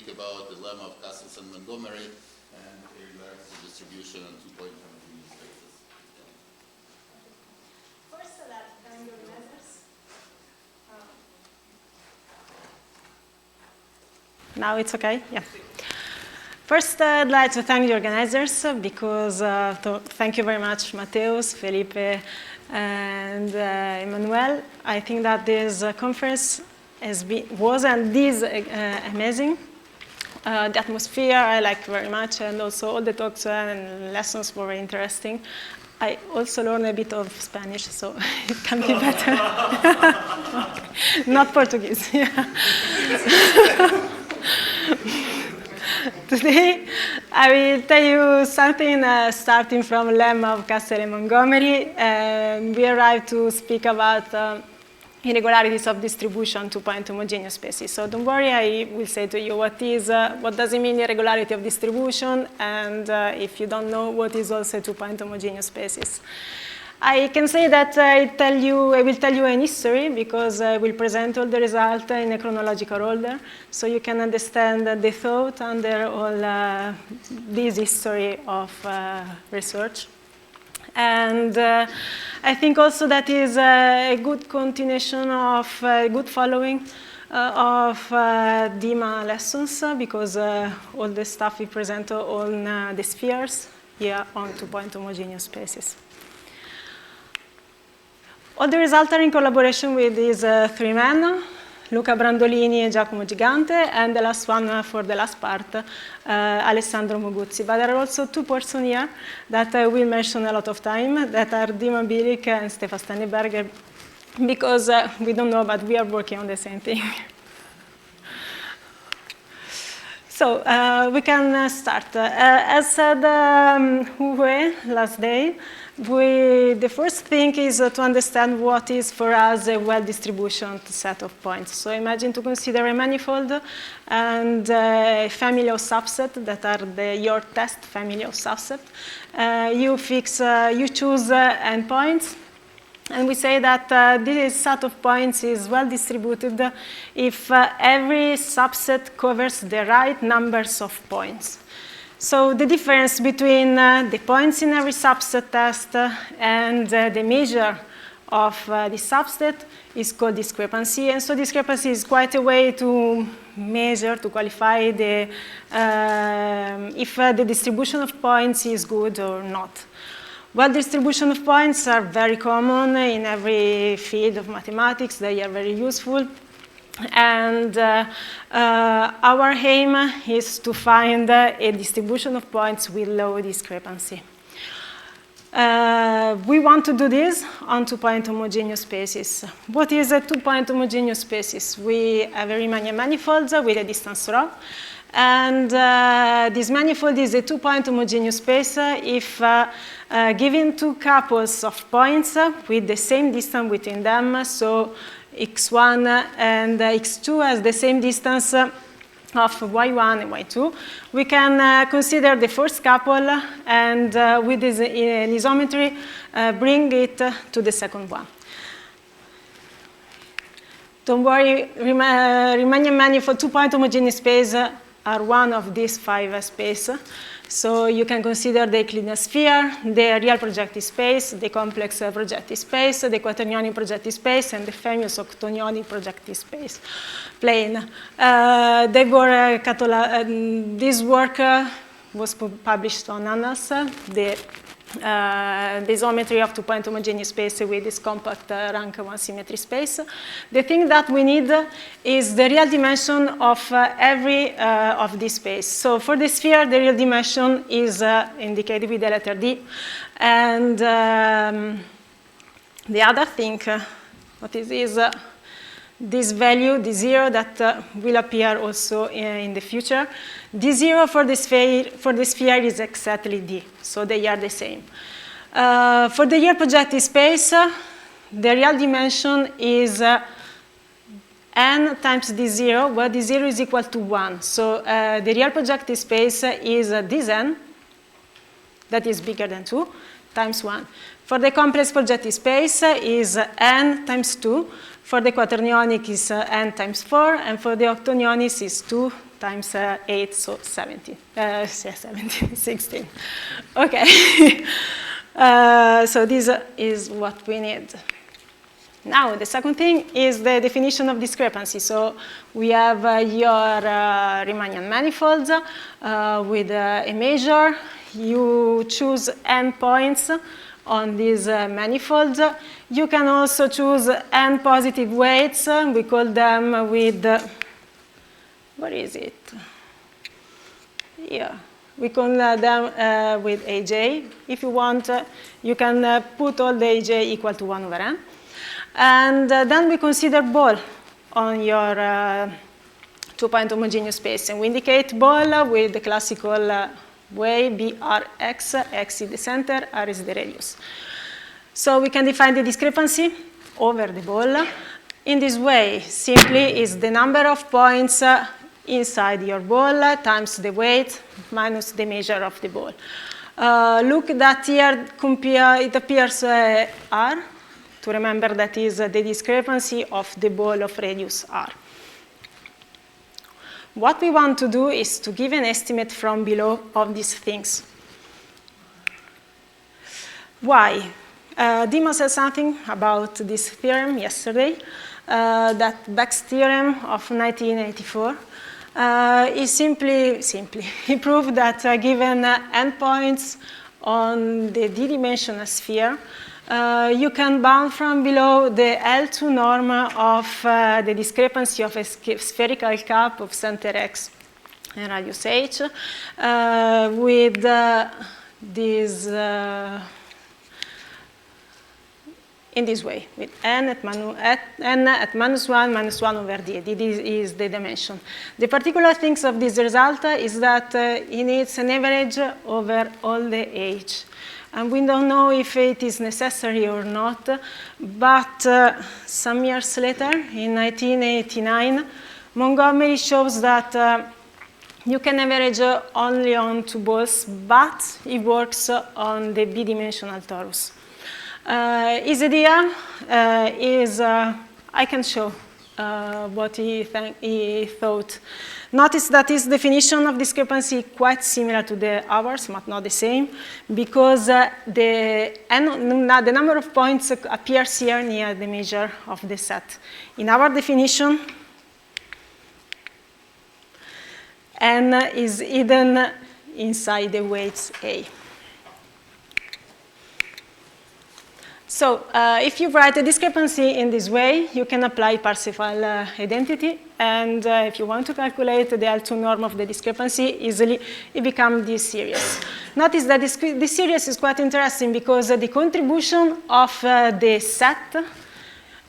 speak about the lemma of Cassels and Montgomery and irregularity distribution on two-point homogeneous spaces. First, let's thank the organizers. Now it's okay? Yeah. First, I'd like to thank the organizers because thank you very much, Mateus, Felipe, and Emmanuel. I think that this conference was and is amazing. The atmosphere I like very much, and also all the talks and lessons were very interesting. I also learned a bit of Spanish, so it can be better. Okay. Not Portuguese. Yeah. Today, I will tell you something starting from Lemma of Cassels and Montgomery. We arrived to speak about irregularities of distribution two-point homogeneous spaces. So don't worry, I will say to you what does it mean irregularity of distribution, and if you don't know, what is also two-point homogeneous spaces. I can say that I will tell you an history because I will present all the results in a chronological order, so you can understand the thought under all this history of research. And I think also that is a good continuation of good following of DIMA lessons because all the stuff we present on the spheres here on two-point homogeneous spaces. All the results are in collaboration with these three men, Luca Brandolini and Giacomo Gigante, and the last one for the last part, Alessandro Moguzzi. But there are also two persons here that I will mention a lot of time, that are Dima Bilyk and Stefan Steinerberger, because we don't know, but we are working on the same thing. So we can start. As said Ujué last day, the first thing is to understand what is for us a well-distributed set of points. So imagine to consider a manifold and a family of subsets that are your test family of subsets. You choose endpoints. And we say that this set of points is well distributed if every subset covers the right numbers of points. So the difference between the points in every subset test and the measure of the subset is called discrepancy. And so discrepancy is quite a way to measure, to qualify if the distribution of points is good or not. Well, distribution of points are very common in every field of mathematics. They are very useful. And our aim is to find a distribution of points with low discrepancy. We want to do this on two-point homogeneous spaces. What is a two-point homogeneous spaces? We have a Riemannian manifold with a distance rho. And this manifold is a two-point homogeneous space if given two couples of points with the same distance between them, so x1 and x2 has the same distance of y1 and y2, we can consider the first couple and with this isometry bring it to the second one. Don't worry, Riemannian manifold two-point homogeneous space are one of these five spaces. So you can consider the Euclidean sphere, the real projective space, the complex projective space, the quaternion projective space, and the famous octonion projective space plane. This work was published on ANAS, the isometry of two-point homogeneous space with this compact rank 1 symmetry space. The thing that we need is the real dimension of every of this space. So for the sphere, the real dimension is indicated with the letter D. And the other thing, what is this value, d0, that will appear also in the future. d0 for the sphere is exactly d, so they are the same. For the real projective space, the real dimension is n times d0, where d0 is equal to 1. So the real projective space is this n, that is bigger than 2, times 1. For the complex projective space is n times 2, For the quaternionic is n times 4, and for the octonionics is 2 times 8, so 17. 16. Okay. So this is what we need. Now, the second thing is the definition of discrepancy. So we have your Riemannian manifolds with a measure. You choose n points on these manifolds. You can also choose n positive weights. We call them with, what is it? Yeah, we call them with AJ. If you want, you can put all the AJ equal to 1 over n. And then we consider ball on your two-point homogeneous space. And we indicate ball with the classical way, BRX, X is the center, R is the radius. So we can define the discrepancy over the ball. In this way, simply is the number of points inside your ball times the weight minus the measure of the ball. Look that here it appears R, to remember that is the discrepancy of the ball of radius R. What we want to do is to give an estimate from below of these things. Why? Dima said something about this theorem yesterday, that Beck's theorem of 1984. Is simply, he proved that given n points on the d-dimensional sphere, you can bound from below the L2 norm of the discrepancy of a spherical cap of center x and radius h with this in this way, with n at -1 over d. This is the dimension. The particular things of this result is that it needs an average over all the h. And we don't know if it is necessary or not, but some years later, in 1989, Montgomery shows that you can average only on two balls, but it works on the b-dimensional torus. His idea is, I can show what he thought. Notice that his definition of discrepancy is quite similar to ours, but not the same, because the number of points appears here near the measure of the set. In our definition, n is hidden inside the weights A. So if you write a discrepancy in this way, you can apply Parsifal identity. And if you want to calculate the L2 norm of the discrepancy easily, it becomes this series. Notice that this series is quite interesting because the contribution of the set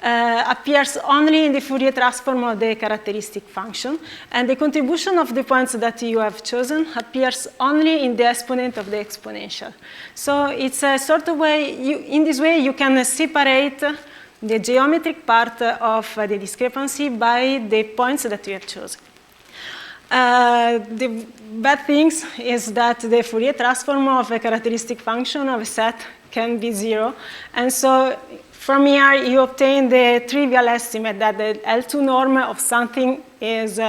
appears only in the Fourier transform of the characteristic function, and the contribution of the points that you have chosen appears only in the exponent of the exponential. So it's a sort of way, in this way you can separate the geometric part of the discrepancy by the points that you have chosen. The bad thing is that the Fourier transform of a characteristic function of a set can be 0, and so from here, you obtain the trivial estimate that the L2 norm of something is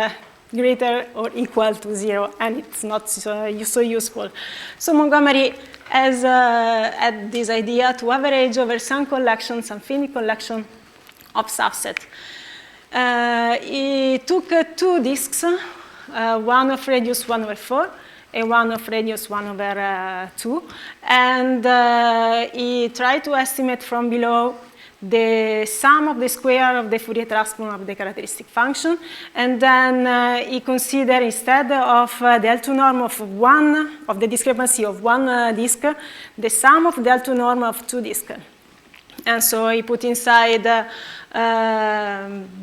greater or equal to 0, and it's not so useful. So Montgomery has had this idea to average over some collection, some finite collection of subset. He took two disks, one of radius 1 over 4, and one of radius 1 over 2, and he tried to estimate from below the sum of the square of the Fourier transform of the characteristic function, and then he considered instead of the L2 norm of the discrepancy of one disk, the sum of the L2 norm of two disks. And so he put inside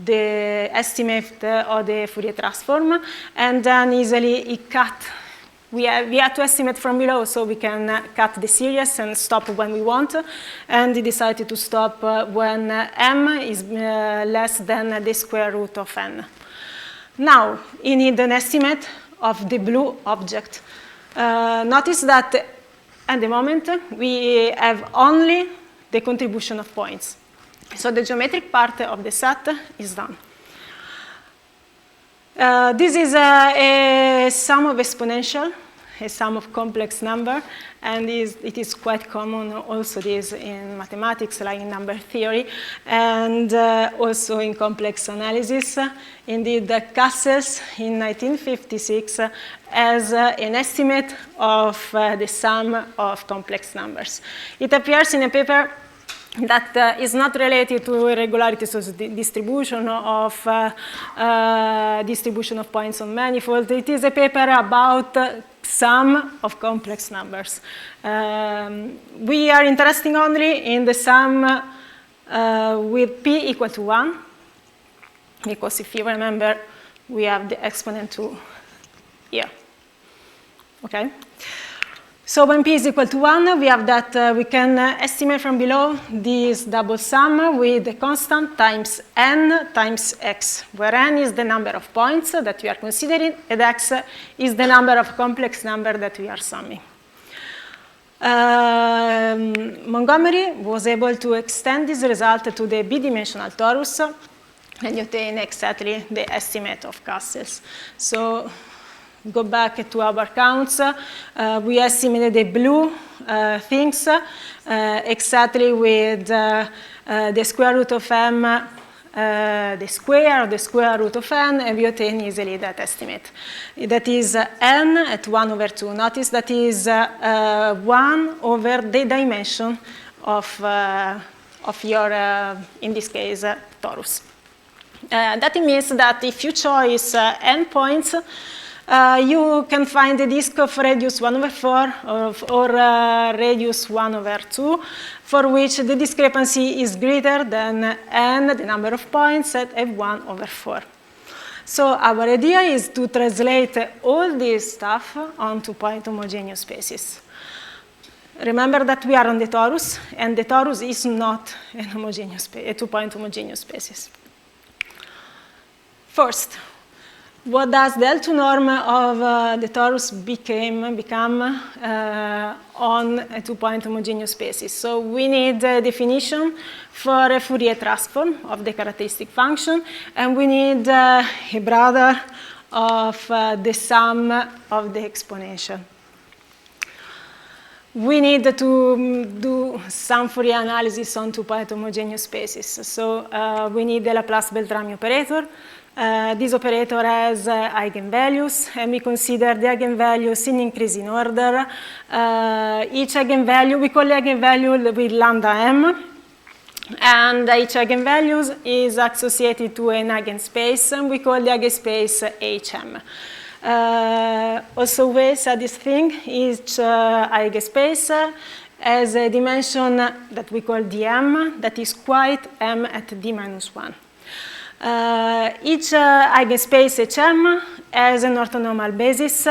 the estimate of the Fourier transform, and then easily he cut. We had to estimate from below, so we can cut the series and stop when we want. And he decided to stop when m is less than the square root of n. Now, he needs an estimate of the blue object. Notice that at the moment, we have only the contribution of points. So the geometric part of the set is done. This is a sum of exponential, a sum of complex number, and it is quite common also this in mathematics, like in number theory, and also in complex analysis. Indeed, Cassels in 1956 has an estimate of the sum of complex numbers. It appears in a paper that is not related to irregularities of distribution of points on manifold. It is a paper about sum of complex numbers. We are interested only in the sum with p equal to 1, because if you remember, we have the exponent 2 here. Okay? So when p is equal to 1, we have that we can estimate from below this double sum with the constant times n times x, where n is the number of points that we are considering, and x is the number of complex number that we are summing. Montgomery was able to extend this result to the b-dimensional torus and obtain exactly the estimate of Cassels. So go back to our counts. We estimated the blue things exactly with the square root of m, the square of the square root of n, and we obtain easily that estimate. That is n at 1 over 2. Notice that is 1 over the dimension of your, in this case, torus. That means that if you choose n points, you can find a disk of radius 1 over 4 or radius 1 over 2, for which the discrepancy is greater than n, the number of points, at f1 over 4. So our idea is to translate all this stuff onto point homogeneous spaces. Remember that we are on the torus, and the torus is not an homogeneous a two-point homogeneous spaces. First, what does the L2 norm of the torus become on a two-point homogeneous spaces? So we need a definition for a Fourier transform of the characteristic function, and we need a brother of the sum of the exponential. We need to do some Fourier analysis on two-point homogeneous spaces. So we need the Laplace-Beltrami operator. This operator has eigenvalues, and we consider the eigenvalues in increasing order. Each eigenvalue, we call the eigenvalue with lambda m, and each eigenvalue is associated to an eigenspace, and we call the eigenspace hm. Also, we said this thing, each eigenspace has a dimension that we call dm, that is quite m at d minus 1. Each eigenspace hm has an orthonormal basis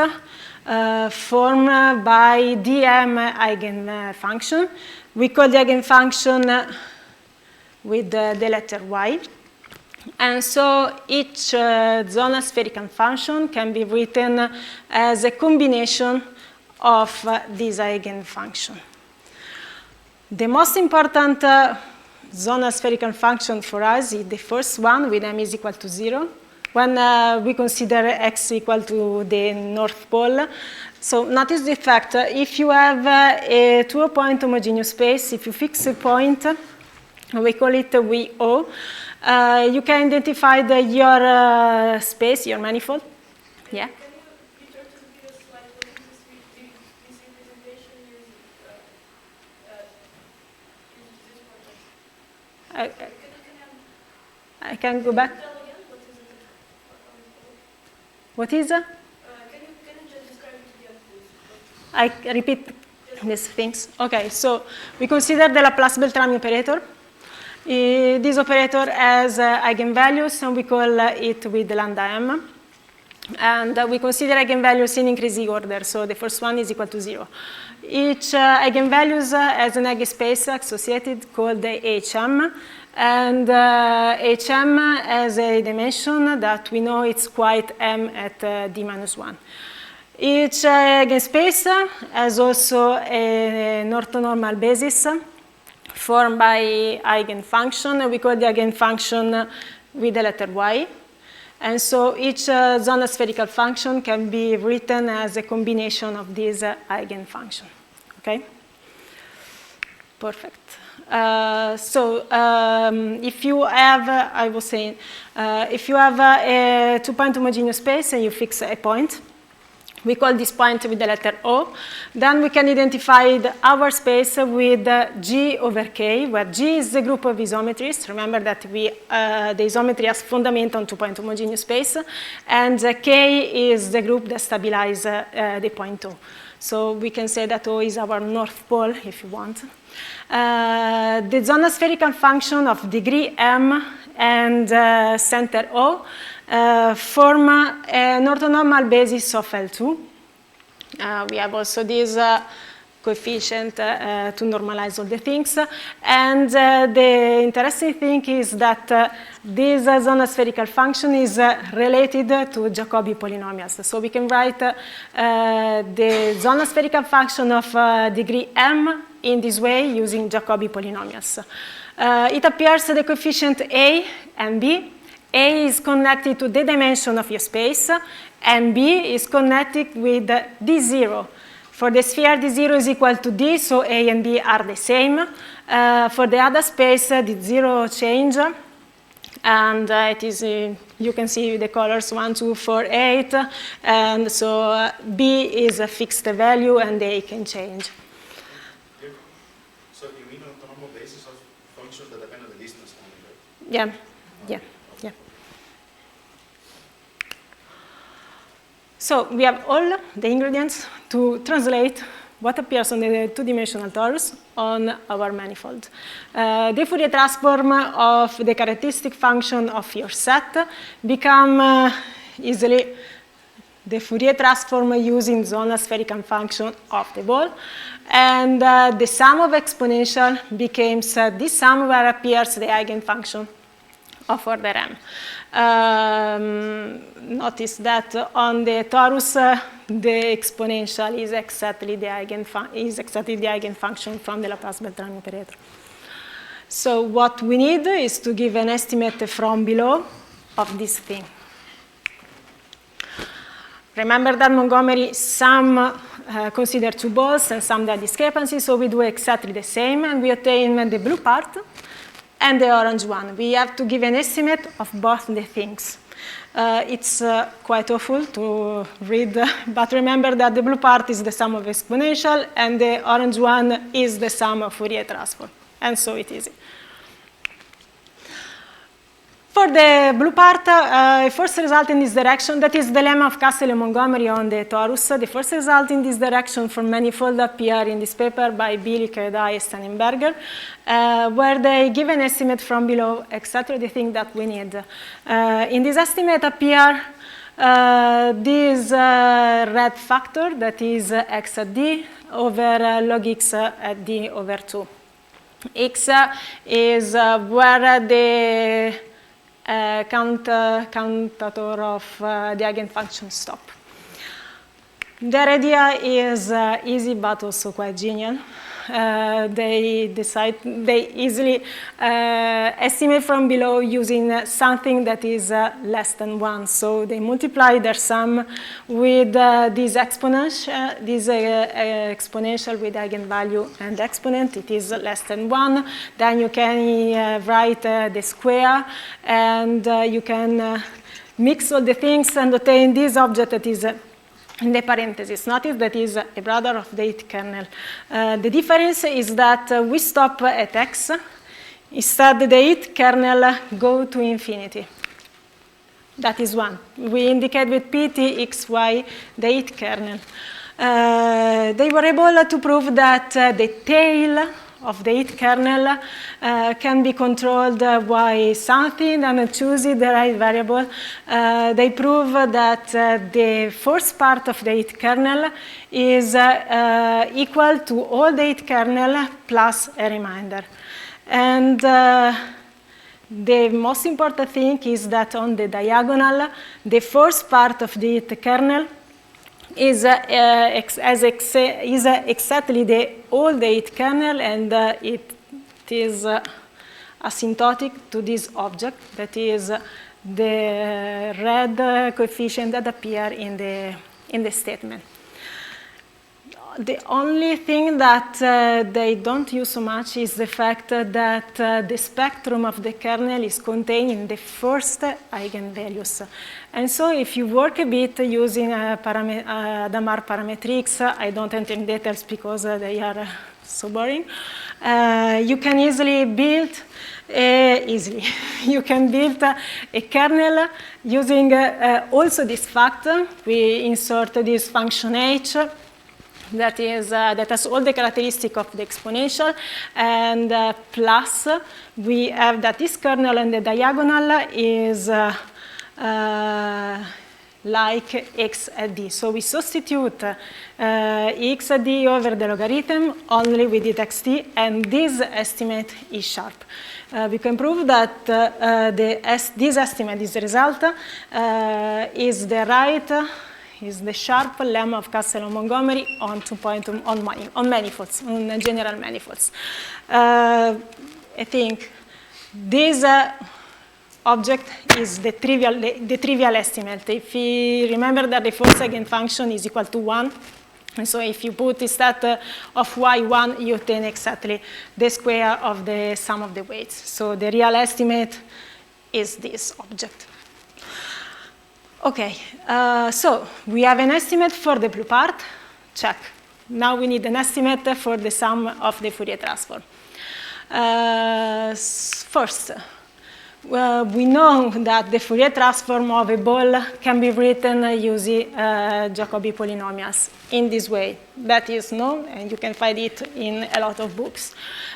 formed by dm eigenfunction. We call the eigenfunction with the letter y. And so each zonal spherical function can be written as a combination of this eigenfunction. The most important zonal spherical function for us is the first one with m is equal to 0, when we consider x equal to the North Pole. So notice the fact, if you have a two-point homogeneous space, if you fix a point, we call it VO, you can identify your space, your manifold. Yeah? Can you try to give us like what is this representation using this project? I can go back. What is it? Can you just describe it again, please? I repeat these things. Okay, so we consider the Laplace-Beltrami operator. This operator has eigenvalues, and we call it with lambda m. And we consider eigenvalues in increasing order, so the first one is equal to 0. Each eigenvalues has an eigenspace associated called the hm, and hm has a dimension that we know it's quite m at d minus 1. Each eigenspace has also an orthonormal basis formed by eigenfunction, and we call the eigenfunction with the letter y. And so each zonal spherical function can be written as a combination of these eigenfunctions. Okay? Perfect. If you have, I was saying, if you have a two-point homogeneous space and you fix a point, we call this point with the letter O, then we can identify our space with G over K, where G is the group of isometries. Remember that the isometry has fundament on two-point homogeneous space, and K is the group that stabilizes the point O. So we can say that O is our north pole, if you want. The zonal spherical function of degree M and center O form an orthonormal basis of L2. We have also this coefficient to normalize all the things. And the interesting thing is that this zonal spherical function is related to Jacobi polynomials. So we can write the zonal spherical function of degree M in this way using Jacobi polynomials. It appears the coefficient A and B. A is connected to the dimension of your space, and B is connected with D0. For the sphere, D0 is equal to D, so A and B are the same. For the other space, D0 change, and it is, you can see the colors 1, 2, 4, 8, and so B is a fixed value and A can change. So you mean orthonormal basis of functions that depend on the distance only, right? Yeah, yeah, yeah. So we have all the ingredients to translate what appears on the two-dimensional torus on our manifold. The Fourier transform of the characteristic function of your set become easily the Fourier transform using zonal spherical function of the ball. And the sum of exponential becomes this sum where appears the eigenfunction of order M. Notice that on the torus, the exponential is exactly the eigenfunction from the Laplace-Beltrami operator. So what we need is to give an estimate from below of this thing. Remember that Montgomery sum consider two balls and sum their discrepancy, so we do exactly the same, and we obtain the blue part and the orange one. We have to give an estimate of both the things. It's quite awful to read, but remember that the blue part is the sum of exponential, and the orange one is the sum of Fourier transform, and so it is. For the blue part, first result in this direction, that is the lemma of Cassels and Montgomery on the torus. The first result in this direction for manifold appear in this paper by Bilyk-Dai-Steinerberger, where they give an estimate from below exactly the thing that we need. In this estimate appear this red factor that is x at d over log x at d over 2. X is where the countator of the eigenfunction stop. Their idea is easy but also quite genial. They easily estimate from below using something that is less than 1. So they multiply their sum with this exponential with eigenvalue and exponent. It is less than 1. Then you can write the square, and you can mix all the things and obtain this object that is in the parentheses. Notice that is a brother of the 8th kernel. The difference is that we stop at x. Instead, the 8th kernel go to infinity. That is 1. We indicate with pt x, y the 8th kernel. They were able to prove that the tail of the 8th kernel can be controlled by something and choose the right variable. They prove that the first part of the 8th kernel is equal to all the 8th kernel plus a remainder. And the most important thing is that on the diagonal, the first part of the 8th kernel is exactly the all the 8th kernel, and it It is asymptotic to this object, that is the red coefficient that appear in the statement. The only thing that they don't use so much is the fact that the spectrum of the kernel is contained in the first eigenvalues. And so if you work a bit using Damar parametrics, I don't enter in details because they are so boring, you can easily build you can build a kernel using also this factor. We insert this function h that has all the characteristics of the exponential, and plus we have that this kernel and the diagonal is like x at d. So we substitute x at d over the logarithm only with it xt, and this estimate is sharp. We can prove that this estimate, this result, is the sharp lemma of Cassels and Montgomery on manifolds, on general manifolds. I think this object is the trivial estimate. If you remember that the first eigenfunction is equal to 1, and so if you put instead of y1, you obtain exactly the square of the sum of the weights. So the real estimate is this object. Okay, so we have an estimate for the blue part, check. Now we need an estimate for the sum of the Fourier transform. First, we know that the Fourier transform of a ball can be written using Jacobi polynomials in this way. That is known, and you can find it in a lot of books.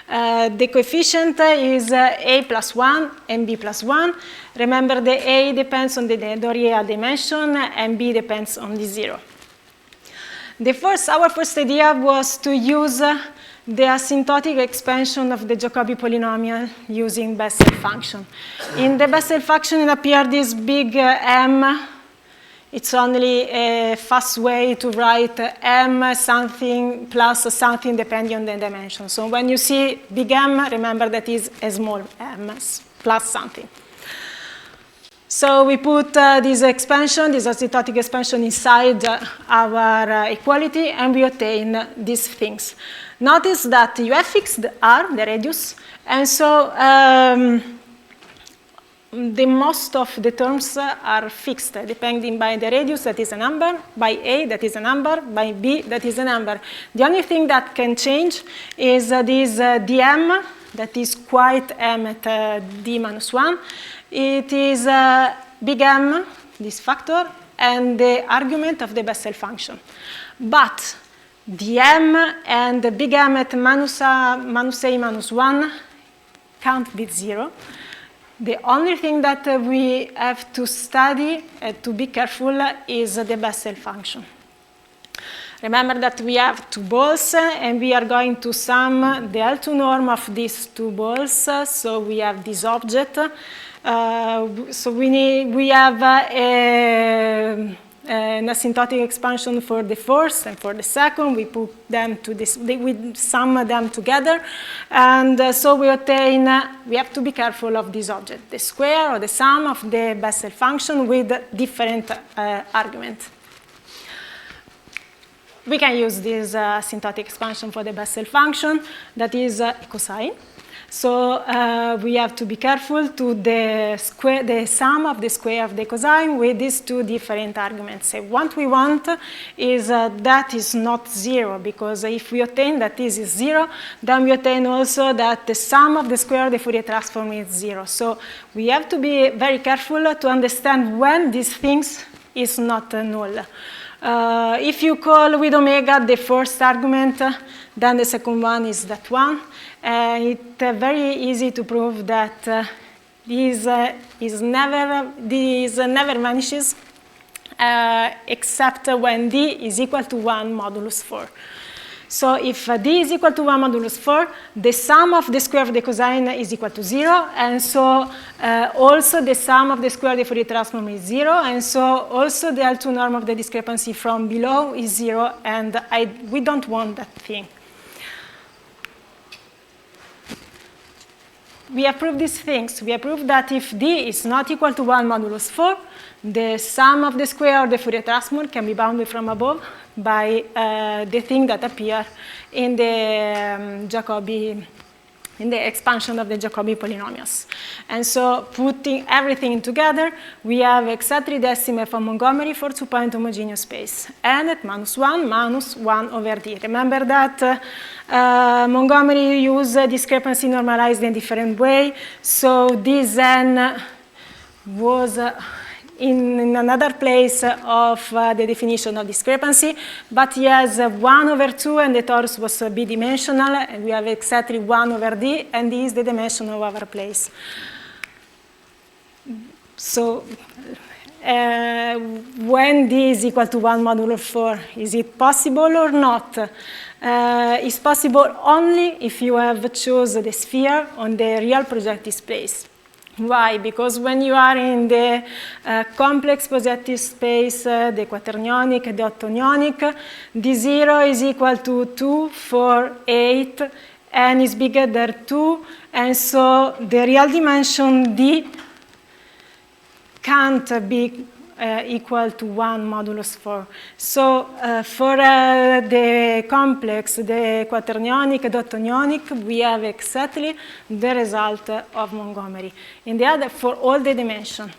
The coefficient is a plus 1 and b plus 1. Remember, the a depends on the real dimension, and b depends on the 0. Our first idea was to use the asymptotic expansion of the Jacobi polynomial using Bessel function. In the Bessel function, it appears this big M. It's only a fast way to write M something plus something depending on the dimension. So when you see big M, remember that is a small m plus something. So we put this expansion, this asymptotic expansion, inside our equality, and we obtain these things. Notice that you have fixed R, the radius, and so the most of the terms are fixed, depending by the radius, that is a number, by A, that is a number, by B, that is a number. The only thing that can change is this dm, that is quite m at d minus 1. It is big M, this factor, and the argument of the Bessel function. But the m and the big M at minus a minus 1 can't be 0. The only thing that we have to study, to be careful, is the Bessel function. Remember that we have two balls, and we are going to sum the L2 norm of these two balls. So we have this object. So we have an asymptotic expansion for the first and for the second. We put them to this. We sum them together, and so we obtain. We have to be careful of this object, the square or the sum of the Bessel function with different arguments. We can use this asymptotic expansion for the Bessel function, that is a cosine. So we have to be careful to the sum of the square of the cosine with these two different arguments. So what we want is that is not 0, because if we obtain that this is 0, then we obtain also that the sum of the square of the Fourier transform is 0. So we have to be very careful to understand when these things is not null. If you call with omega the first argument, then the second one is that one. It's very easy to prove that this never vanishes except when d is equal to 1 modulus 4. So if d is equal to 1 modulus 4, the sum of the square of the cosine is equal to 0, and so also the sum of the square of the Fourier transform is 0, and so also the L2 norm of the discrepancy from below is 0, and we don't want that thing. we have proved these things. We have proved that if D is not equal to 1 modulus 4, the sum of the square of the Fourier transform can be bounded from above by the thing that appear in the in the expansion of the Jacobi polynomials. And so putting everything together, we have exactly the estimate of Montgomery for two-point homogeneous space, n at -1 over d. Remember that Montgomery used discrepancy normalized in a different way, so this n was in another place of the definition of discrepancy, but he has 1 over 2, and the torus was bidimensional, and we have exactly 1 over d, and d is the dimension of our place. So when d is equal to 1 modulo 4, is it possible or not? It's possible only if you have chosen the sphere on the real projective space. Why? Because when you are in the complex projective space, the quaternionic, the octonionic, d0 is equal to 2, 4, 8, n is bigger than 2, and so the real dimension d can't be equal to 1 modulus 4. So for the complex, the quaternionic, the octonionic, we have exactly the result of Montgomery. In the other, for all the dimension.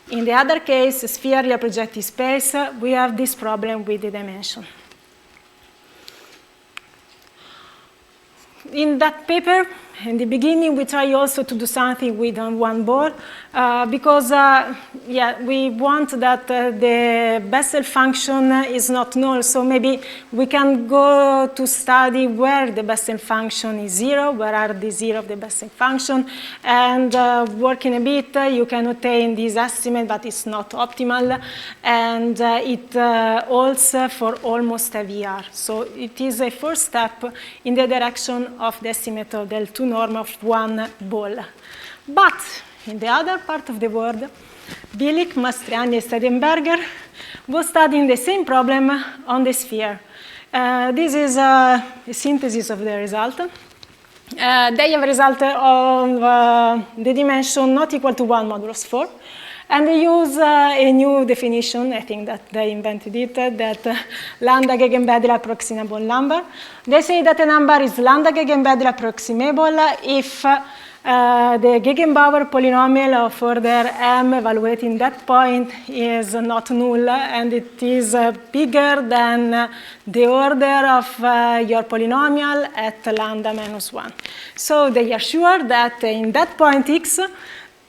In the other case, sphere real projective space, we have this problem with the dimension. In that paper, in the beginning, we try also to do something with one ball because we want that the Bessel function is not null. So maybe we can go to study where the Bessel function is 0, where are the 0 of the Bessel function, and working a bit, you can obtain this estimate, but it's not optimal, and it holds for almost a VR. So it is a first step in the direction of the estimate of the L2 norm of one ball. But in the other part of the world, Bilyk, Dai-Steinerberger was studying the same problem on the sphere. This is a synthesis of the result. They have a result of the dimension not equal to 1 modulus 4. And they use a new definition, I think that they invented it, that lambda Gegenbedel approximable number. They say that a number is lambda Gegenbedel approximable if the Gegenbauer polynomial of order m evaluating that point is not null, and it is bigger than the order of your polynomial at lambda minus 1. So they are sure that in that point x,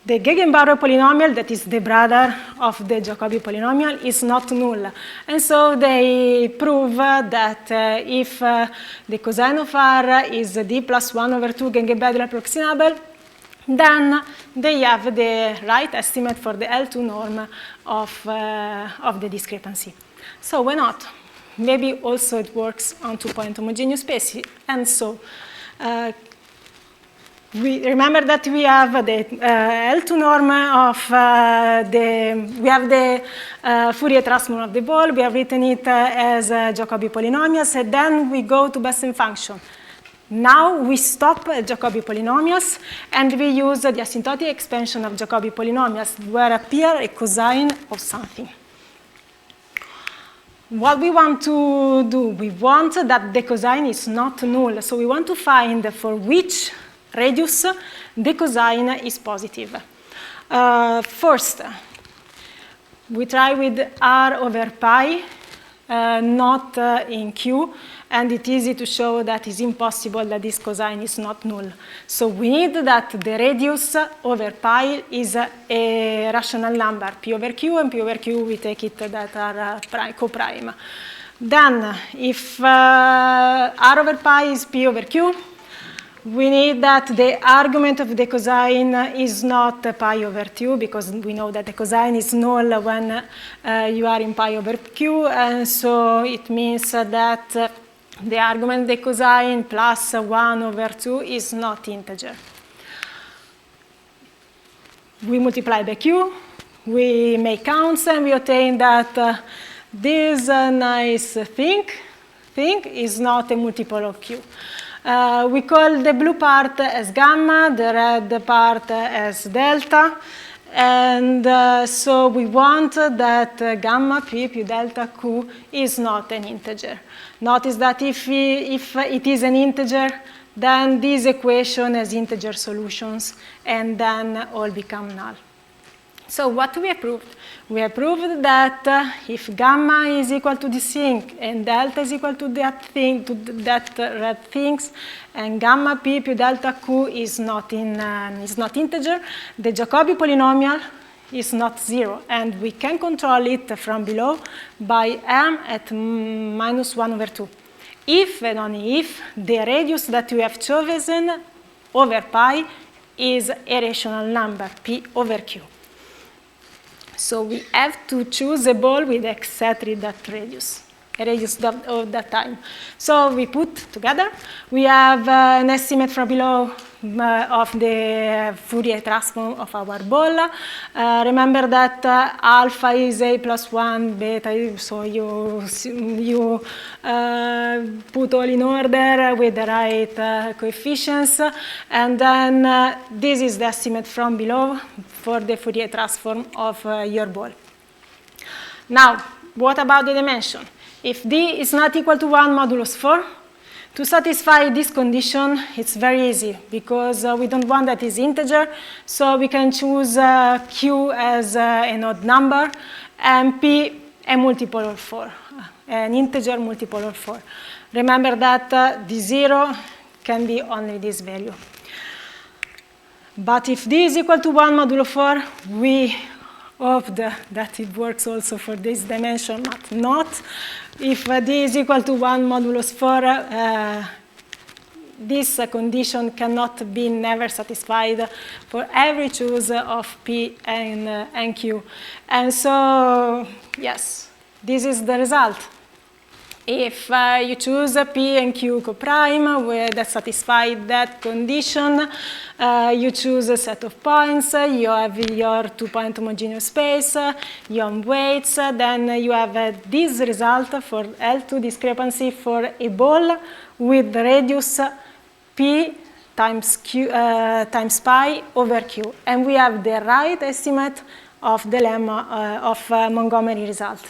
the Gegenbauer polynomial, that is the brother of the Jacobi polynomial, is not null. And so they prove that if the cosine of R is d plus 1 over 2 Gegenbedel approximable, then they have the right estimate for the L2 norm of the discrepancy. So why not? Maybe also it works on two-point homogeneous space. And so we remember that we have the L2 norm of we have the Fourier transform of the ball. We have written it as Jacobi polynomials, and then we go to Bessel function. Now we stop at Jacobi polynomials, and we use the asymptotic expansion of Jacobi polynomials, where appear a cosine of something. What we want to do, we want that the cosine is not null. So we want to find for which radius the cosine is positive. First, we try with r over pi, not in Q, and it's easy to show that it's impossible that this cosine is not null. So we need that the radius over pi is a rational number, p over q, and p over q we take it that are coprime. Then, if r over pi is p over q, we need that the argument of the cosine is not pi over 2, because we know that the cosine is null when you are in pi over q, and so it means that the argument of the cosine plus 1 over 2 is not integer. We multiply by q, we make counts, and we obtain that this nice thing is not a multiple of q. We call the blue part as gamma, the red part as delta. And so we want that gamma p più delta q is not an integer. Notice that if it is an integer, then this equation has integer solutions, and then all become null. So what we have proved? We have proved that if gamma is equal to this thing, and delta is equal to that thing, to that red things, and gamma p più delta q is not integer, the Jacobi polynomial is not zero, and we can control it from below by m at -1/2. If and only if the radius that you have chosen over pi is a rational number, p over q. So we have to choose a ball with exactly that radius, a radius of that time. So we put together. We have an estimate from below of the Fourier transform of our ball. Remember that alpha is a plus 1, beta, so you put all in order with the right coefficients. And then this is the estimate from below for the Fourier transform of your ball. Now, what about the dimension? If d is not equal to 1 modulus 4, to satisfy this condition, it's very easy, because we don't want that is integer, so we can choose q as an odd number, and p a multiple of 4, an integer multiple of 4. Remember that the 0 can be only this value. But if d is equal to 1 modulo 4, we hope that it works also for this dimension, but not. If d is equal to 1 modulus 4, this condition cannot be never satisfied for every choice of p and q. And so, yes, this is the result. If you choose p and q coprime that satisfy that condition, you choose a set of points, you have your two-point homogeneous space, your weights, then you have this result for L2 discrepancy for a ball with radius p times pi over q. And we have the right estimate of the lemma of Montgomery result.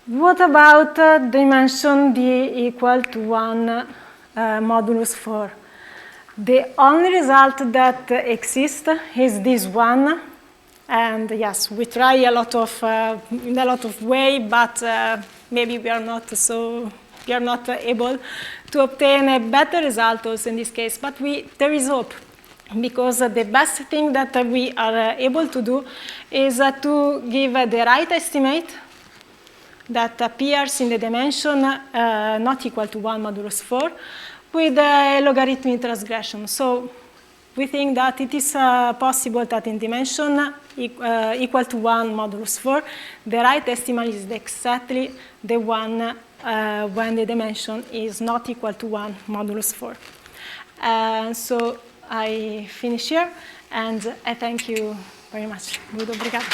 What about dimension d equal to 1 modulus 4? The only result that exists is this one, and yes, we try a lot of in a lot of way, but maybe we are not able to obtain a better result also in this case. But there is hope, because the best thing that we are able to do is to give the right estimate that appears in the dimension not equal to 1 modulus 4 with a logarithmic transgression. So we think that it is possible that in dimension equal to 1 modulus 4, the right estimate is exactly the one when the dimension is not equal to 1 modulus 4. So I finish here, and I thank you very much. Muito obrigada.